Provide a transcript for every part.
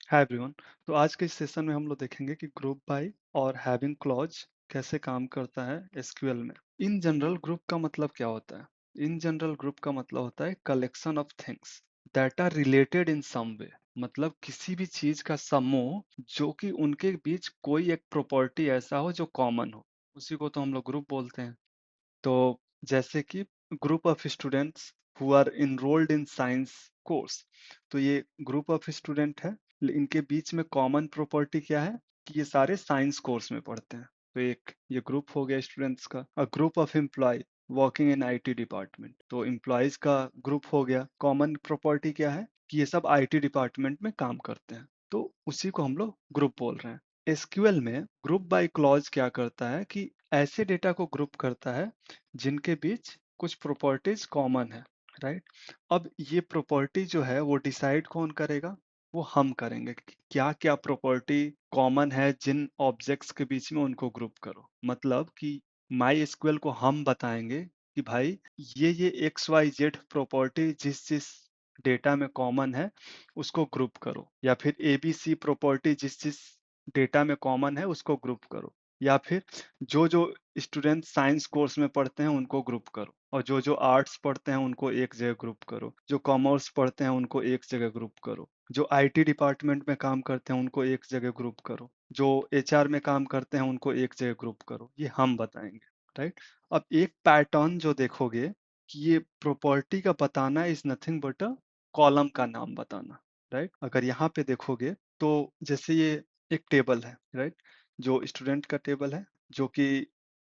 Hi everyone. तो आज के इस सेशन में हम लोग देखेंगे कि ग्रुप बाय और हैविंग क्लॉज कैसे काम करता है एसक्यूएल में। इन जनरल ग्रुप का मतलब क्या होता है? इन जनरल ग्रुप का मतलब होता है collection of things that are related in some way. मतलब किसी भी चीज का समूह जो कि उनके बीच कोई एक प्रॉपर्टी ऐसा हो जो कॉमन हो, उसी को तो हम लोग ग्रुप बोलते हैं। तो जैसे कि group of students who are enrolled in science course, तो ये ग्रुप ऑफ स्टूडेंट है। इनके बीच में कॉमन प्रॉपर्टी क्या है कि ये सारे साइंस कोर्स में पढ़ते हैं। तो एक ये ग्रुप हो गया स्टूडेंट्स का। A group of employ working in IT department, तो एम्प्लॉयज का ग्रुप हो गया। कॉमन प्रॉपर्टी क्या है कि ये सब आईटी डिपार्टमेंट में काम करते हैं, तो उसी को हम लोग ग्रुप बोल रहे हैं। एसक्यूएल में ग्रुप बाय क्लॉज क्या करता है कि ऐसे डेटा को ग्रुप करता है जिनके बीच कुछ प्रॉपर्टीज कॉमन है, राइट। अब ये प्रॉपर्टी जो है वो डिसाइड कौन करेगा? वो हम करेंगे कि क्या क्या प्रॉपर्टी कॉमन है जिन ऑब्जेक्ट्स के बीच में, उनको ग्रुप करो। मतलब कि माई एसक्यूएल को हम बताएंगे कि भाई ये एक्स वाई जेड प्रॉपर्टी जिस जिस डेटा में कॉमन है उसको ग्रुप करो, या फिर एबीसी प्रॉपर्टी जिस जिस डेटा में कॉमन है उसको ग्रुप करो, या फिर जो जो स्टूडेंट साइंस कोर्स में पढ़ते हैं उनको ग्रुप करो, और जो जो आर्ट्स पढ़ते हैं उनको एक जगह ग्रुप करो, जो कॉमर्स पढ़ते हैं उनको एक जगह ग्रुप करो, जो आईटी डिपार्टमेंट में काम करते हैं उनको एक जगह ग्रुप करो, जो एचआर में काम करते हैं उनको एक जगह ग्रुप करो। ये हम बताएंगे, राइट। अब एक पैटर्न जो देखोगे कि ये प्रॉपर्टी का बताना is nothing but a column का नाम बताना, राइट। अगर यहाँ पे देखोगे तो जैसे ये एक टेबल है, राइट, जो स्टूडेंट का टेबल है, जो कि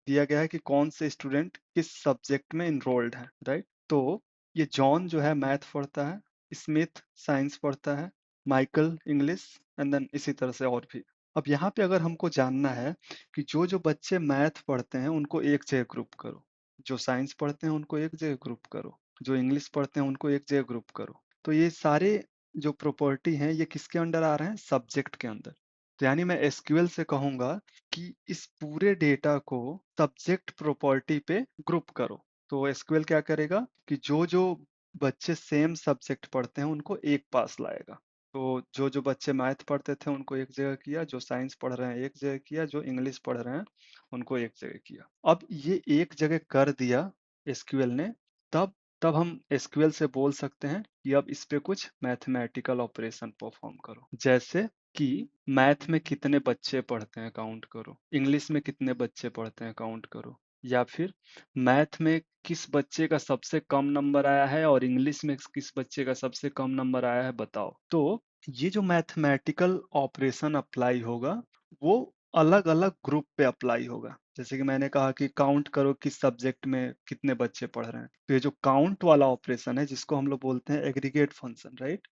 दिया गया है कि कौन से स्टूडेंट किस सब्जेक्ट में इनरोल्ड है, राइट। तो ये जॉन जो है मैथ पढ़ता है, स्मिथ साइंस पढ़ता है, माइकल इंग्लिश, एंड देन इसी तरह से और भी। अब यहाँ पे अगर हमको जानना है कि जो जो बच्चे मैथ पढ़ते हैं उनको एक जगह ग्रुप करो, जो साइंस पढ़ते हैं उनको एक जगह ग्रुप करो, जो इंग्लिश पढ़ते हैं उनको एक जगह ग्रुप करो, तो ये सारे जो प्रॉपर्टी हैं ये किसके अंडर आ रहे हैं? सब्जेक्ट के अंदर। तो यानी मैं एसक्यूएल से कहूंगा कि इस पूरे डेटा को सब्जेक्ट प्रॉपर्टी पे ग्रुप करो। तो एसक्यूएल क्या करेगा कि जो जो बच्चे सेम सब्जेक्ट पढ़ते हैं उनको एक पास लाएगा। तो जो जो बच्चे मैथ पढ़ते थे उनको एक जगह किया, जो साइंस पढ़ रहे हैं एक जगह किया, जो इंग्लिश पढ़ रहे हैं उनको एक जगह किया। अब ये एक जगह कर दिया एसक्यूएल ने, तब तब हम एसक्यूएल से बोल सकते हैं कि अब इस पे कुछ मैथमेटिकल ऑपरेशन परफॉर्म करो। जैसे कि मैथ में कितने बच्चे पढ़ते हैं काउंट करो, इंग्लिश में कितने बच्चे पढ़ते हैं काउंट करो, या फिर मैथ में किस बच्चे का सबसे कम नंबर आया है और इंग्लिश में किस बच्चे का सबसे कम नंबर आया है बताओ। तो ये जो मैथमेटिकल ऑपरेशन अप्लाई होगा वो अलग अलग ग्रुप पे अप्लाई होगा। जैसे कि मैंने कहा कि काउंट करो किस सब्जेक्ट में कितने बच्चे पढ़ रहे हैं, तो ये जो काउंट वाला ऑपरेशन है जिसको हम लोग बोलते हैं एग्रीगेट फंक्शन, राइट।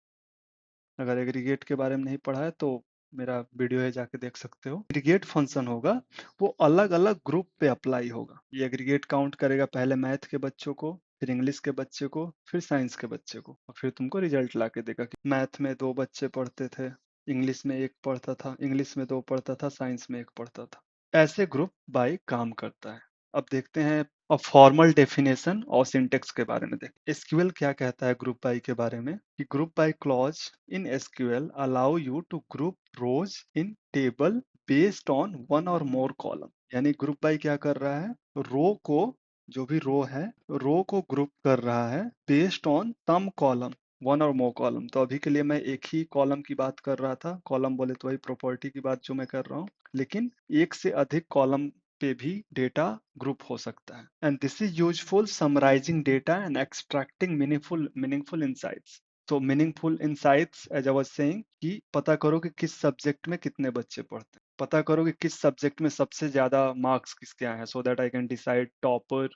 अगर एग्रीगेट के बारे में नहीं पढ़ा है तो मेरा वीडियो है जाके देख सकते हो। एग्रीगेट फंक्शन होगा वो अलग अलग ग्रुप पे अप्लाई होगा। ये एग्रीगेट काउंट करेगा पहले मैथ के बच्चों को, फिर इंग्लिश के बच्चे को, फिर साइंस के बच्चे को, और फिर तुमको रिजल्ट ला के देगा कि मैथ में 2 बच्चे पढ़ते थे, इंग्लिश में 1 पढ़ता था, इंग्लिश में 2 पढ़ता था, साइंस में 1 पढ़ता था। ऐसे ग्रुप बाय काम करता है। अब देखते हैं अब फॉर्मल डेफिनेशन और सिंटेक्स के बारे में देख। एसक्यूएल क्या कहता है ग्रुप बाय के बारे में कि group by clause in SQL allow you to group rows in table based on one or more column. यानी ग्रुप बाय क्या कर रहा है, रो को, जो भी रो है, रो को ग्रुप कर रहा है based on some column, one or more column. तो अभी के लिए मैं एक ही कॉलम की बात कर रहा था, कॉलम बोले तो वही प्रॉपर्टी की बात जो मैं कर रहा हूँ, लेकिन एक से अधिक कॉलम पे भी डेटा ग्रुप हो सकता है। And this is useful summarizing data and extracting meaningful insights. तो meaningful insights as I was saying कि पता करो कि किस सब्जेक्ट में कितने बच्चे पढ़ते हैं, पता करो कि किस सब्जेक्ट में सबसे ज्यादा मार्क्स किसके आए हैं, so that I can decide topper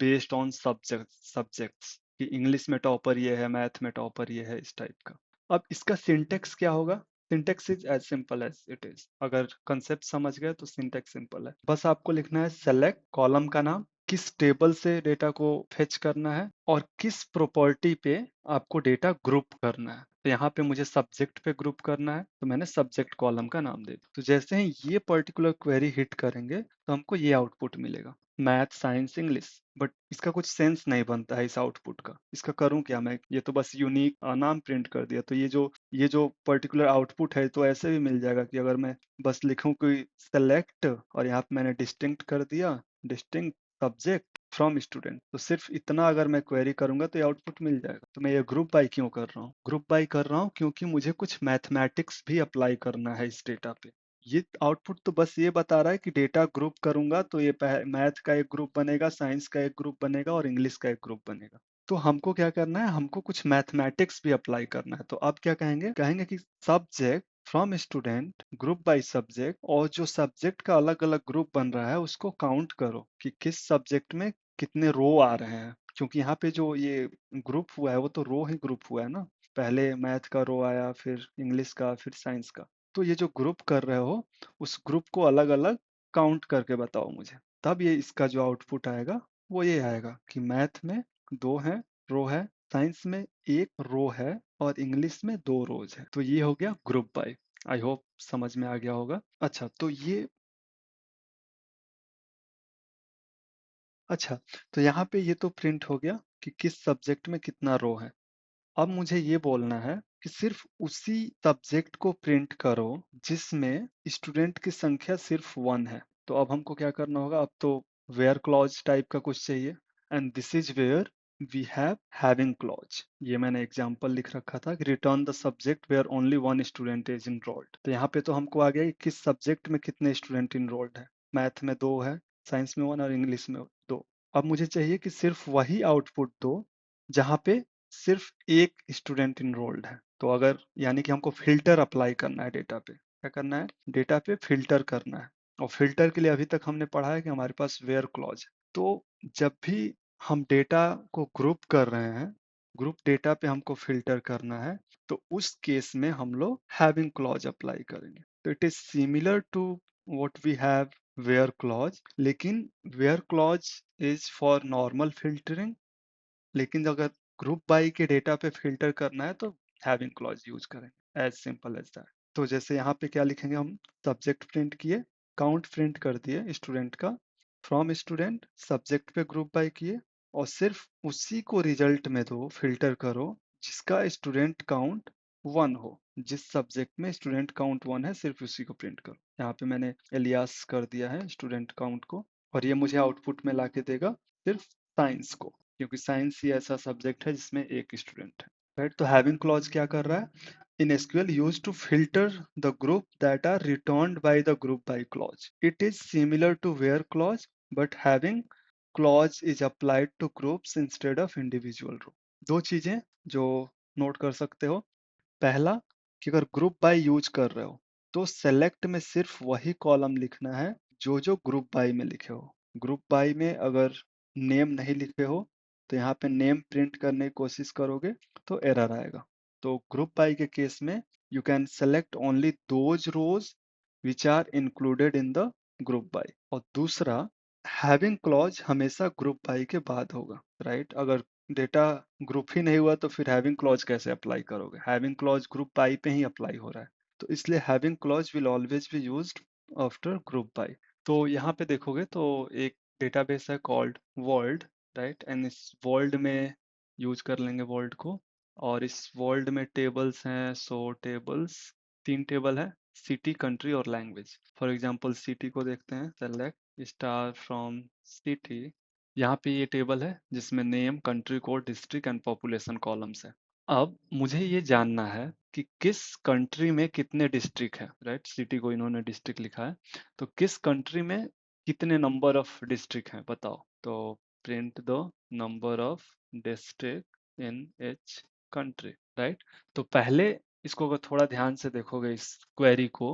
based on subjects कि इंग्लिश में टॉपर ये है, मैथ में टॉपर ये है, इस टाइप का। अब इसका सिंटेक्स क्या होगा? Syntax is as simple as it is. अगर कंसेप्ट समझ गए तो सिंटेक्स सिंपल है। बस आपको लिखना है सेलेक्ट कॉलम का नाम, किस टेबल से डेटा को फेच करना है, और किस प्रॉपर्टी पे आपको डेटा ग्रुप करना है। तो यहाँ पे मुझे सब्जेक्ट पे ग्रुप करना है, तो मैंने सब्जेक्ट कॉलम का नाम दे दिया। तो जैसे ही ये पर्टिकुलर क्वेरी हिट करेंगे तो हमको ये आउटपुट मिलेगा, मैथ साइंस इंग्लिश। बट इसका कुछ सेंस नहीं बनता है इस आउटपुट का। इसका करूं क्या मैं? ये तो बस यूनिक नाम प्रिंट कर दिया। तो ये जो ये जो पर्टिकुलर आउटपुट है तो ऐसे भी मिल जाएगा कि अगर मैं बस लिखूं कि सेलेक्ट और यहाँ पे मैंने डिस्टिंक्ट कर दिया, डिस्टिंक्ट सब्जेक्ट फ्रॉम स्टूडेंट, तो सिर्फ इतना अगर मैं क्वेरी करूंगा तो ये आउटपुट मिल जाएगा। तो मैं ये ग्रुप बाय क्यों कर रहा हूँ? ग्रुप बाय कर रहा हूँ क्योंकि मुझे कुछ मैथमेटिक्स भी अप्लाई करना है इस डेटा पे। ये आउटपुट तो बस ये बता रहा है कि डेटा ग्रुप करूंगा तो ये मैथ का एक ग्रुप बनेगा, साइंस का एक ग्रुप बनेगा और इंग्लिश का एक ग्रुप बनेगा। तो हमको क्या करना है, हमको कुछ मैथमेटिक्स भी अप्लाई करना है। तो अब क्या कहेंगे, कहेंगे कि subject from student group by subject, और जो सब्जेक्ट का अलग अलग ग्रुप बन रहा है उसको काउंट करो कि किस सब्जेक्ट में कितने रो आ रहे हैं। क्योंकि यहाँ पे जो ये ग्रुप हुआ है वो तो रो ही ग्रुप हुआ है ना, पहले मैथ का रो आया, फिर इंग्लिश का, फिर साइंस का। तो ये जो ग्रुप कर रहे हो उस ग्रुप को अलग अलग काउंट करके बताओ मुझे, तब ये इसका जो आउटपुट आएगा वो ये आएगा कि मैथ में दो है रो है, साइंस में एक रो है और इंग्लिश में दो रोज है। तो ये हो गया ग्रुप बाय। आई होप समझ में आ गया होगा। अच्छा तो ये, अच्छा तो यहाँ पे ये तो प्रिंट हो गया कि किस सब्जेक्ट में कितना रो है। अब मुझे ये बोलना है कि सिर्फ उसी सब्जेक्ट को प्रिंट करो जिसमें स्टूडेंट की संख्या सिर्फ वन है। तो अब हमको क्या करना होगा, अब तो वेयर क्लॉज टाइप का कुछ चाहिए, and this is where we have having clause. ये मैंने एग्जांपल लिख रखा था कि return the subject where only one student is enrolled. तो यहाँ पे तो हमको आ गया कि किस सब्जेक्ट में कितने स्टूडेंट इनरोल्ड है। मैथ में दो है, साइंस में वन और इंग्लिश में दो। अब मुझे चाहिए कि सिर्फ वही आउटपुट दो जहाँ पे सिर्फ एक स्टूडेंट इनरोल्ड है। तो अगर यानी कि हमको फिल्टर अप्लाई करना है डेटा पे, क्या करना है, डेटा पे फिल्टर करना है। और फिल्टर के लिए अभी तक हमने पढ़ा है कि हमारे पास वेयर क्लॉज है। तो जब भी हम डेटा को ग्रुप कर रहे हैं, ग्रुप डेटा पे हमको फिल्टर करना है, तो उस केस में हम लोग हैविंग क्लॉज अप्लाई करेंगे। तो it is similar to what we have where clause, लेकिन where clause is for normal filtering, लेकिन अगर ग्रुप बाई के डेटा पे फिल्टर करना है तो हैविंग क्लॉज यूज करेंगे, एज सिंपल एज दैट। तो जैसे यहाँ पे क्या लिखेंगे, हम सब्जेक्ट प्रिंट किए, काउंट प्रिंट कर दिए स्टूडेंट का, फ्रॉम स्टूडेंट सब्जेक्ट पे ग्रुप बाय किए, और सिर्फ उसी को रिजल्ट में दो, फिल्टर करो जिसका स्टूडेंट काउंट वन हो। जिस सब्जेक्ट में स्टूडेंट काउंट वन है सिर्फ उसी को प्रिंट करो। यहाँ पे मैंने एलियास कर दिया है स्टूडेंट काउंट को, और ये मुझे आउटपुट में लाके देगा सिर्फ साइंस को, क्योंकि साइंस ही ऐसा सब्जेक्ट है जिसमें एक स्टूडेंट है। राइट, तो हैविंग क्लॉज क्या कर रहा है, in SQL used to filter the group that are returned by the group by clause. It is similar to where clause, but having clause is applied to groups instead of individual row. दो चीजें जो note कर सकते हो, पहला कि अगर group by use कर रहे हो तो सेलेक्ट में सिर्फ वही कॉलम लिखना है जो जो ग्रुप बाय में लिखे हो। ग्रुप बाय में अगर नेम नहीं लिखे हो तो यहाँ पे नेम प्रिंट करने की कोशिश करोगे तो एरर आएगा। तो ग्रुप बाय के केस में you can select only those rows which are included in the group by. और दूसरा, हैविंग क्लॉज हमेशा ग्रुप बाय के बाद होगा। राइट, अगर डेटा ग्रुप ही नहीं हुआ तो फिर हैविंग क्लॉज कैसे अप्लाई करोगे, हैविंग क्लॉज ग्रुप बाय पे ही अप्लाई हो रहा है। तो इसलिए having clause will always be used after group by. तो यहाँ पे देखोगे तो एक डेटाबेस है कॉल्ड वर्ल्ड, राइट, एंड इस वर्ल्ड में यूज कर लेंगे वर्ल्ड को। और इस वर्ल्ड में टेबल्स हैं, सो टेबल्स, तीन टेबल है, सिटी, कंट्री और लैंग्वेज। फॉर एग्जांपल सिटी को देखते हैं, सेलेक्ट स्टार फ्रॉम सिटी। यहाँ पे ये टेबल है जिसमें name, country code, district and population columns है। अब मुझे ये जानना है कि किस कंट्री में कितने डिस्ट्रिक्ट है। राइट, सिटी को इन्होंने डिस्ट्रिक्ट लिखा है, तो किस कंट्री में कितने नंबर ऑफ डिस्ट्रिक्ट हैं बताओ। तो print the number of district in H country. Right, तो पहले इसको अगर थोड़ा ध्यान से देखोगे इस क्वेरी को,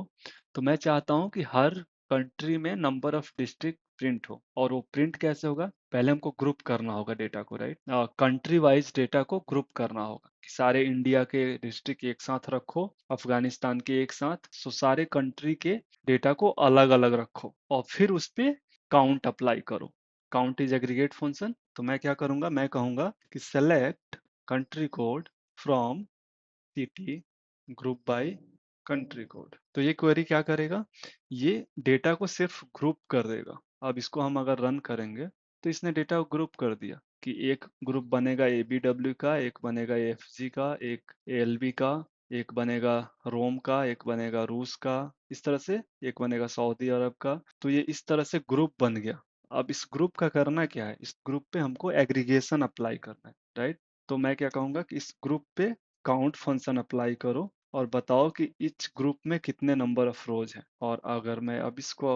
तो मैं चाहता हूँ कि हर कंट्री में नंबर ऑफ डिस्ट्रिक्ट प्रिंट हो। और वो प्रिंट कैसे होगा, पहले हमको ग्रुप करना होगा डेटा को। राइट, कंट्री वाइज डेटा को ग्रुप करना होगा कि सारे इंडिया के डिस्ट्रिक्ट एक साथ रखो, अफगानिस्तान के एक साथ, सो सारे कंट्री के डेटा को अलग अलग रखो और फिर उस पे काउंट अप्लाई करो। Count is aggregate function. तो मैं क्या करूंगा, मैं कहूंगा कि select country code from city group by country code. तो ये क्वेरी क्या करेगा, ये डेटा को सिर्फ ग्रुप कर देगा। अब इसको हम अगर रन करेंगे तो इसने डेटा को ग्रुप कर दिया कि एक ग्रुप बनेगा ABW का, एक बनेगा AFG का, एक ALB का, एक बनेगा रोम का, एक बनेगा रूस का, इस तरह से एक बनेगा सऊदी अरब का। तो ये इस तरह से ग्रुप बन गया। अब इस ग्रुप का करना क्या है, इस ग्रुप पे हमको एग्रीगेशन अप्लाई करना है, राइट। तो मैं क्या कहूंगा कि इस ग्रुप पे काउंट फंक्शन अप्लाई करो और बताओ कि इस ग्रुप में कितने नंबर ऑफ रोज हैं। और अगर मैं अब इसको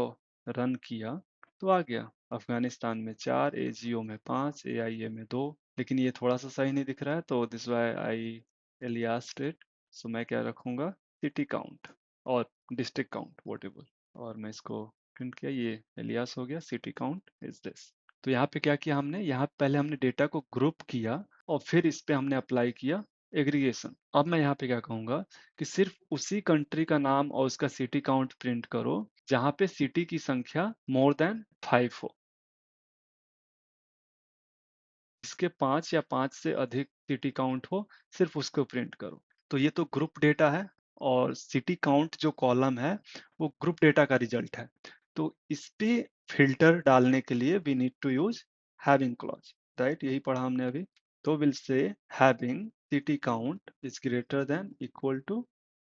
रन किया तो आ गया अफगानिस्तान में 4, एजीओ में 5, एआईए में 2। लेकिन ये थोड़ा सा सही नहीं दिख रहा है, तो this why I alias state. So मैं क्या रखूंगा, सिटी काउंट और डिस्ट्रिक्ट काउंट वोटेबल। और मैं इसको प्रिंट किया, ये एलियास हो गया, सिटी काउंट इज दिस। तो यहाँ पे क्या किया हमने, यहाँ पहले हमने डेटा को ग्रुप किया और फिर इस पे हमने अप्लाई किया एग्रीगेशन। अब मैं यहाँ पे क्या कहूंगा कि सिर्फ उसी कंट्री का नाम और उसका सिटी काउंट प्रिंट करो जहाँ पे सिटी की संख्या मोर देन 5 हो। इसके 5 या 5 से अधिक सिटी काउंट हो, सिर्फ उसको प्रिंट करो। तो ये तो ग्रुप डेटा है, और सिटी काउंट जो कॉलम है वो ग्रुप डेटा का रिजल्ट है। तो इस पे फिल्टर डालने के लिए we need to use having clause, right. यही पढ़ा हमने अभी। तो will say having city count is greater than equal to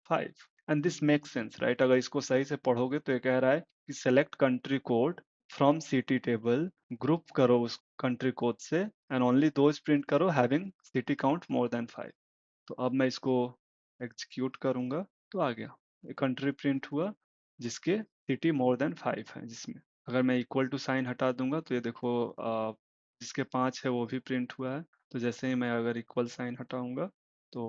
5। And this make sense, right. अगर इसको सही से पढ़ोगे तो ये कह रहा है कि select country code from city table, group करो उस कंट्री कोड से, एंड ओनली दोज प्रिंट करो हैविंग सिटी काउंट मोर देन 5। तो अब मैं इसको एग्जीक्यूट करूंगा तो आ गया कंट्री प्रिंट हुआ जिसके सिटी मोर देन 5 है जिसमें। अगर मैं इक्वल टू साइन हटा दूंगा तो ये देखो जिसके 5 है वो भी प्रिंट हुआ है। तो जैसे ही मैं अगर इक्वल साइन हटाऊंगा तो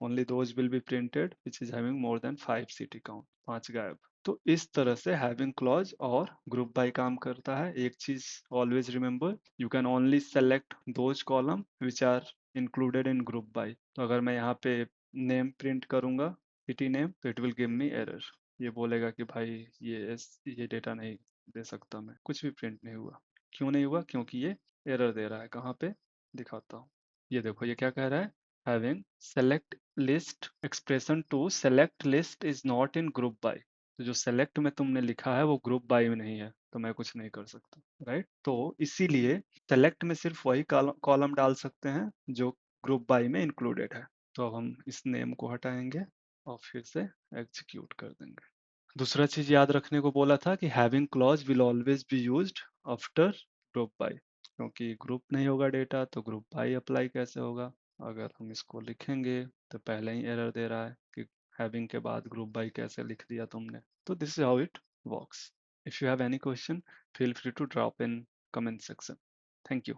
only those will be printed which is having more than 5 city count, 5 गायब। तो इस तरह से हैविंग क्लॉज और ग्रुप बाय काम करता है। एक चीज always remember, you can only select those column which are included in group by. तो अगर मैं यहाँ पे नेम प्रिंट करूंगा, सिटी नेम, तो it will give me error. ये बोलेगा कि भाई ये डेटा नहीं दे सकता, मैं कुछ भी प्रिंट नहीं हुआ। क्यों नहीं हुआ, क्योंकि ये एरर दे रहा है। कहाँ पे दिखाता हूँ, ये देखो ये क्या कह रहा है, having select list expression to select list is not in group by. तो जो सेलेक्ट में तुमने लिखा है वो ग्रुप बाय में नहीं है, तो मैं कुछ नहीं कर सकता, राइट। तो इसीलिए सेलेक्ट में सिर्फ वही कॉलम डाल सकते हैं जो ग्रुप बाय में इंक्लूडेड है। तो अब हम इस नेम को हटाएंगे और फिर से एग्जीक्यूट कर देंगे। दूसरा चीज याद रखने को बोला था कि having clause will always be used after group by. क्योंकि ग्रुप नहीं होगा डेटा तो ग्रुप बाय अप्लाई कैसे होगा। अगर हम इसको लिखेंगे तो पहले ही एरर दे रहा है कि हैविंग के बाद ग्रुप बाय कैसे लिख दिया तुमने। तो this is how it works. If you have any question, feel free to drop in comment section. Thank you.